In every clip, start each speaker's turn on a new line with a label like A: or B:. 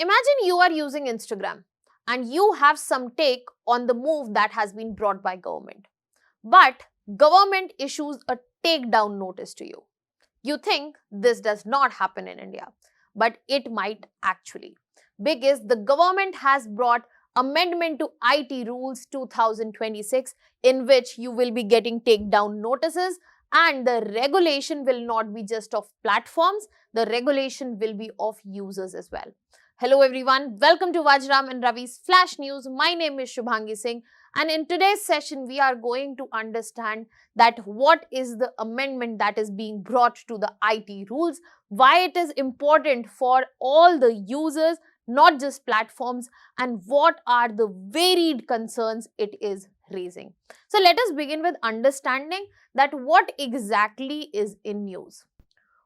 A: Imagine you are using Instagram and you have some take on the move that has been brought by government. But government issues a takedown notice to you. You think this does not happen in India, but it might actually. Because the government has brought amendment to IT rules 2026 in which you will be getting takedown notices, and the regulation will not be just of platforms, the regulation will be of users as well. Hello everyone, welcome to Vajiram and Ravi's Flash News. My name is Shubhangi Singh, and in today's session we are going to understand that what is the amendment that is being brought to the IT rules, why it is important for all the users, not just platforms, and what are the varied concerns it is raising. So let us begin with understanding that what exactly is in news.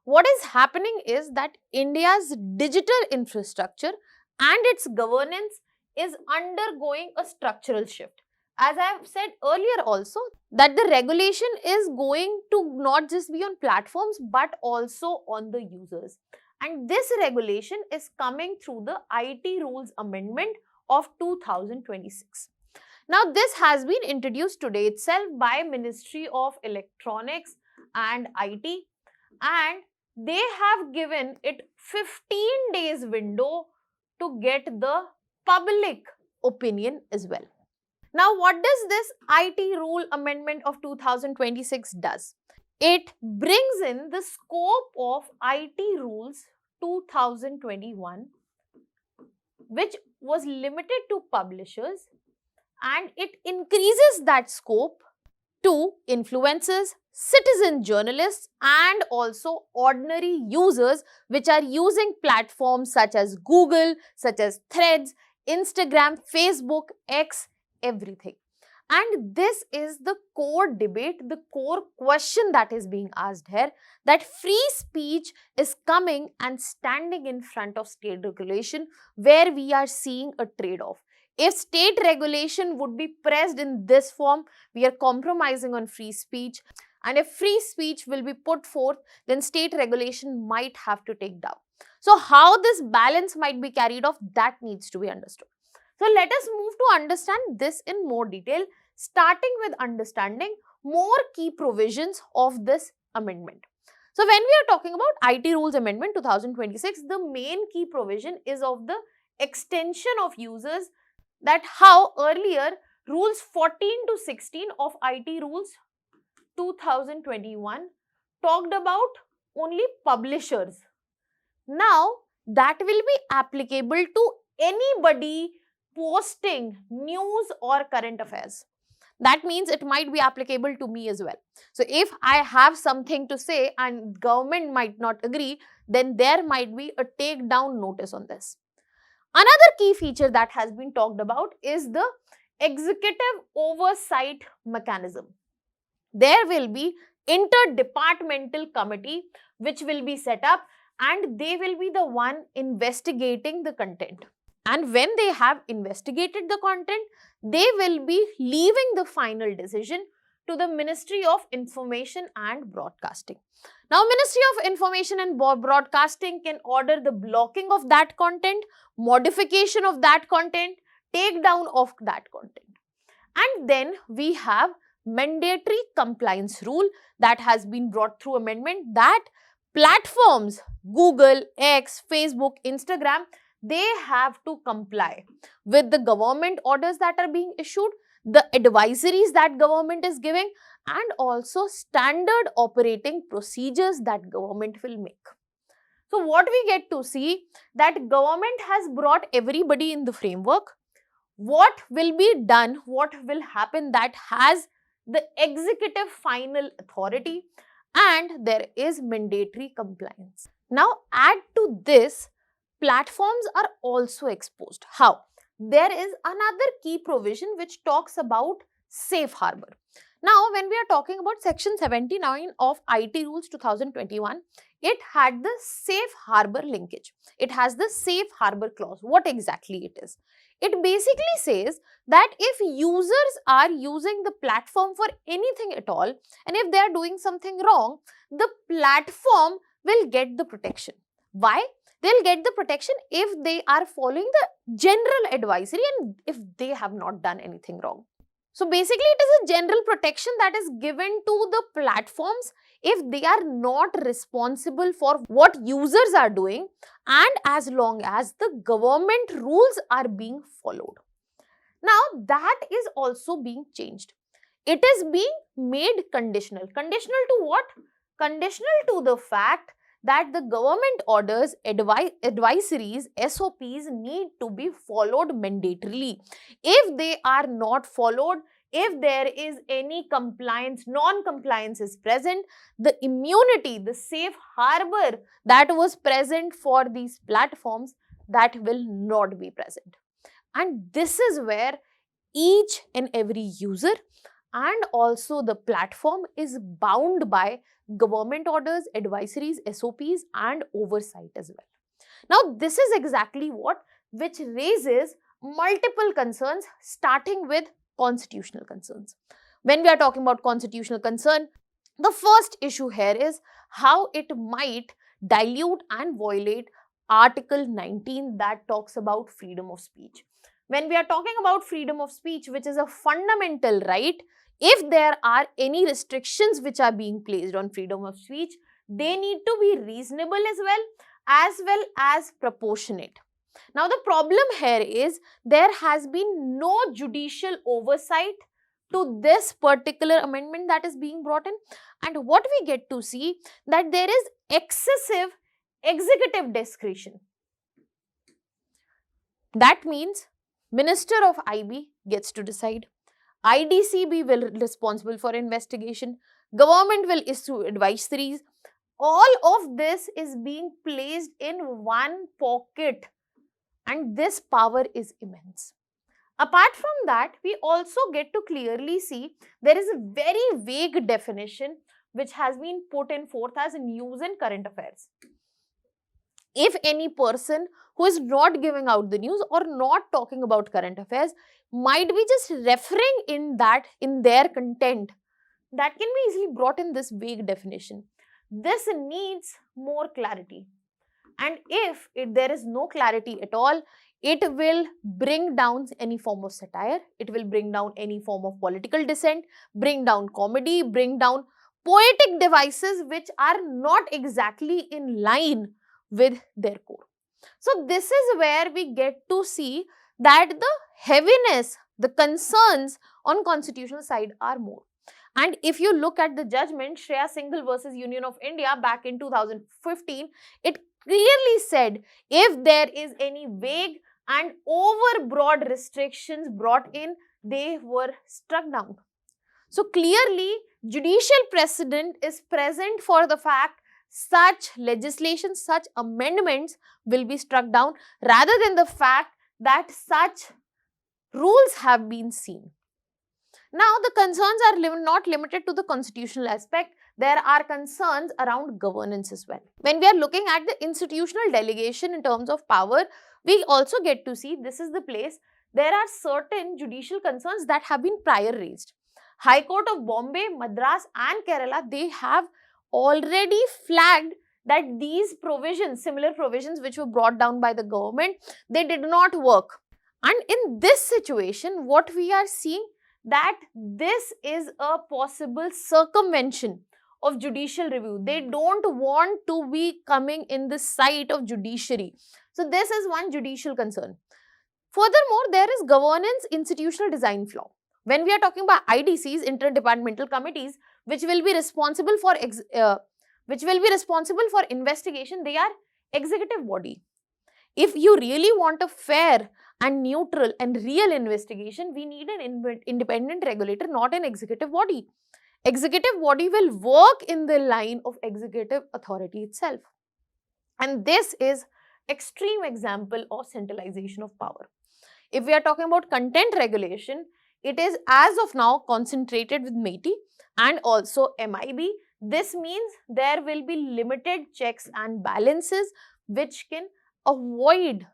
A: What is happening is that India's digital infrastructure and its governance is undergoing a structural shift. As I have said earlier also, that the regulation is going to not just be on platforms but also on the users. And this regulation is coming through the IT Rules Amendment of 2026. Now, this has been introduced today itself by Ministry of Electronics and IT, and they have given it 15 days window to get the public opinion as well. Now, what does this IT Rule Amendment of 2026 does? It brings in the scope of IT Rules 2021, which was limited to publishers, and it increases that scope to influencers, citizen journalists, and also ordinary users which are using platforms such as Google, such as Threads, Instagram, Facebook, X, everything. And this is the core debate, the core question that is being asked here, that free speech is coming and standing in front of state regulation, where we are seeing a trade-off. If state regulation would be pressed in this form, we are compromising on free speech. And if free speech will be put forth, then state regulation might have to take down. So how this balance might be carried off, that needs to be understood. So let us move to understand this in more detail, starting with understanding more key provisions of this amendment. So when we are talking about IT Rules Amendment 2026, the main key provision is of the extension of users, that how earlier rules 14 to 16 of IT Rules 2021 talked about only publishers. Now that will be applicable to anybody posting news or current affairs. That means it might be applicable to me as well. So if I have something to say and government might not agree, then there might be a takedown notice on this. Another key feature that has been talked about is the executive oversight mechanism. There will be Inter-Departmental committee which will be set up, and they will be the one investigating the content. And when they have investigated the content, they will be leaving the final decision to the Ministry of Information and Broadcasting. Now, Ministry of Information and Broadcasting can order the blocking of that content, modification of that content, takedown of that content. And then we have mandatory compliance rule that has been brought through amendment, that platforms, Google, X, Facebook, Instagram, they have to comply with the government orders that are being issued, the advisories that government is giving, and also standard operating procedures that government will make. So what we get to see, that government has brought everybody in the framework. What will be done, what will happen, that has the executive final authority, and there is mandatory compliance. Now add to this, platforms are also exposed. How? There is another key provision which talks about safe harbor. Now, when we are talking about section 79 of IT Rules 2021, it had the safe harbor linkage. It has the safe harbor clause. What exactly it is? It basically says that if users are using the platform for anything at all, and if they are doing something wrong, the platform will get the protection. Why? they'll get the protection if they are following the general advisory and if they have not done anything wrong. So basically, it is a general protection that is given to the platforms if they are not responsible for what users are doing and as long as the government rules are being followed. Now, that is also being changed. It is being made conditional. Conditional to what? Conditional to the fact that the government orders, advisories, SOPs need to be followed mandatorily. If they are not followed, if there is any compliance, non-compliance is present, the immunity, the safe harbor that was present for these platforms, that will not be present. And this is where each and every user and also the platform is bound by government orders, advisories, SOPs and oversight as well. Now, this is exactly which raises multiple concerns, starting with constitutional concerns. When we are talking about constitutional concern, the first issue here is how it might dilute and violate Article 19 that talks about freedom of speech. When we are talking about freedom of speech, which is a fundamental right, if there are any restrictions which are being placed on freedom of speech, they need to be reasonable as well as proportionate. Now, the problem here is there has been no judicial oversight to this particular amendment that is being brought in, and what we get to see that there is excessive executive discretion. That means Minister of IB gets to decide. IDCB will be responsible for investigation. Government will issue advisories. All of this is being placed in one pocket, and this power is immense. Apart from that, we also get to clearly see there is a very vague definition which has been put in forth as news and current affairs. If any person who is not giving out the news or not talking about current affairs might be just referring in their content, that can be easily brought in this vague definition. This needs more clarity. And if there is no clarity at all, it will bring down any form of satire, it will bring down any form of political dissent, bring down comedy, bring down poetic devices which are not exactly in line with their core. So this is where we get to see that the heaviness, the concerns on constitutional side are more. And if you look at the judgment, Shreya Singhal versus Union of India back in 2015, it clearly said if there is any vague and overbroad restrictions brought in, they were struck down. So clearly, judicial precedent is present for the fact such legislation, such amendments will be struck down rather than the fact that such rules have been seen. Now, the concerns are not limited to the constitutional aspect. There are concerns around governance as well. When we are looking at the institutional delegation in terms of power, we also get to see this is the place. There are certain judicial concerns that have been prior raised. High Court of Bombay, Madras and Kerala, they have already flagged that these provisions, similar provisions which were brought down by the government, they did not work. And in this situation, what we are seeing that this is a possible circumvention of judicial review. They don't want to be coming in the sight of judiciary. So this is one judicial concern. Furthermore, there is governance institutional design flaw. When we are talking about IDCs, Inter-Departmental Committees, which will be responsible for investigation, they are executive body. If you really want a fair and neutral and real investigation, we need an independent regulator, not an executive body. Executive body will work in the line of executive authority itself. And this is extreme example of centralization of power. If we are talking about content regulation, it is as of now concentrated with MeitY and also MIB. This means there will be limited checks and balances which can avoid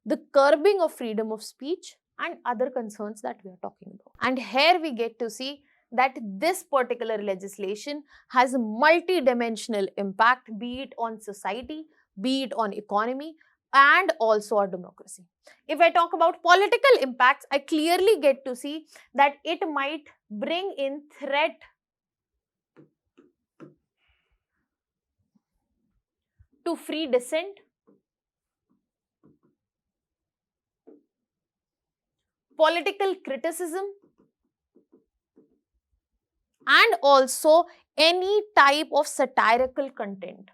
A: the curbing of freedom of speech and other concerns that we are talking about. And here we get to see that this particular legislation has a multi-dimensional impact, be it on society, be it on economy and also our democracy. If I talk about political impacts, I clearly get to see that it might bring in threat to free dissent, political criticism, and also any type of satirical content.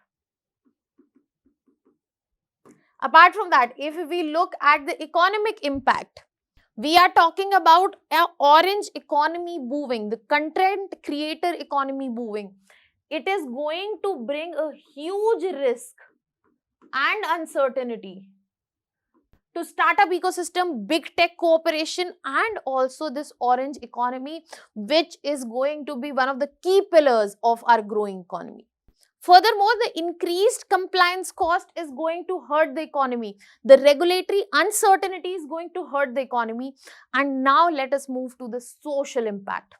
A: Apart from that, if we look at the economic impact, we are talking about an orange economy booming, the content creator economy booming. It is going to bring a huge risk and uncertainty to startup ecosystem, big tech cooperation, and also this orange economy, which is going to be one of the key pillars of our growing economy. Furthermore, the increased compliance cost is going to hurt the economy. The regulatory uncertainty is going to hurt the economy. And now let us move to the social impact.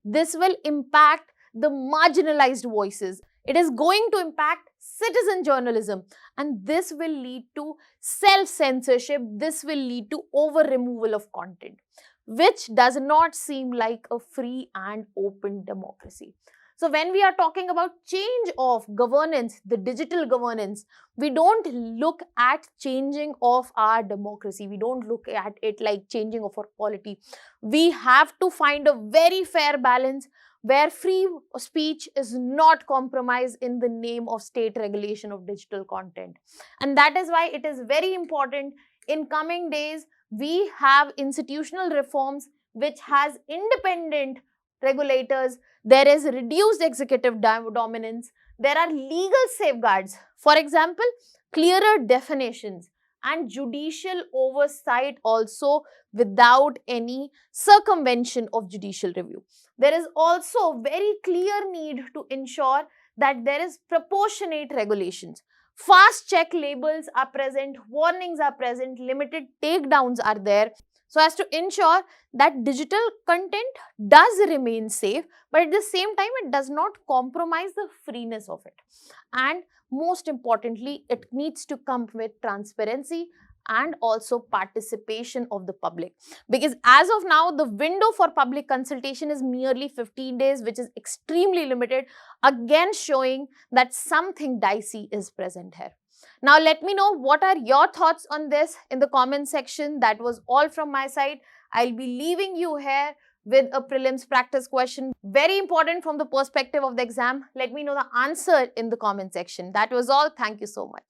A: This will impact the marginalized voices. It is going to impact citizen journalism, and this will lead to self-censorship. This will lead to over-removal of content, which does not seem like a free and open democracy. So when we are talking about change of governance, the digital governance, we don't look at changing of our democracy. We don't look at it like changing of our polity. We have to find a very fair balance where free speech is not compromised in the name of state regulation of digital content. And that is why it is very important in coming days we have institutional reforms which has independent regulators. There is reduced executive dominance. There are legal safeguards. For example, clearer definitions and judicial oversight also without any circumvention of judicial review. There is also very clear need to ensure that there is proportionate regulations. Fast check labels are present, warnings are present, limited takedowns are there, so as to ensure that digital content does remain safe, but at the same time it does not compromise the freeness of it. And most importantly, it needs to come with transparency and also participation of the public, because as of now the window for public consultation is merely 15 days, which is extremely limited, again showing that something dicey is present here. Now let me know what are your thoughts on this in the comment section. That was all from my side. I'll be leaving you here with a prelims practice question, very important from the perspective of the exam. Let me know the answer in the comment section. That was all. Thank you so much.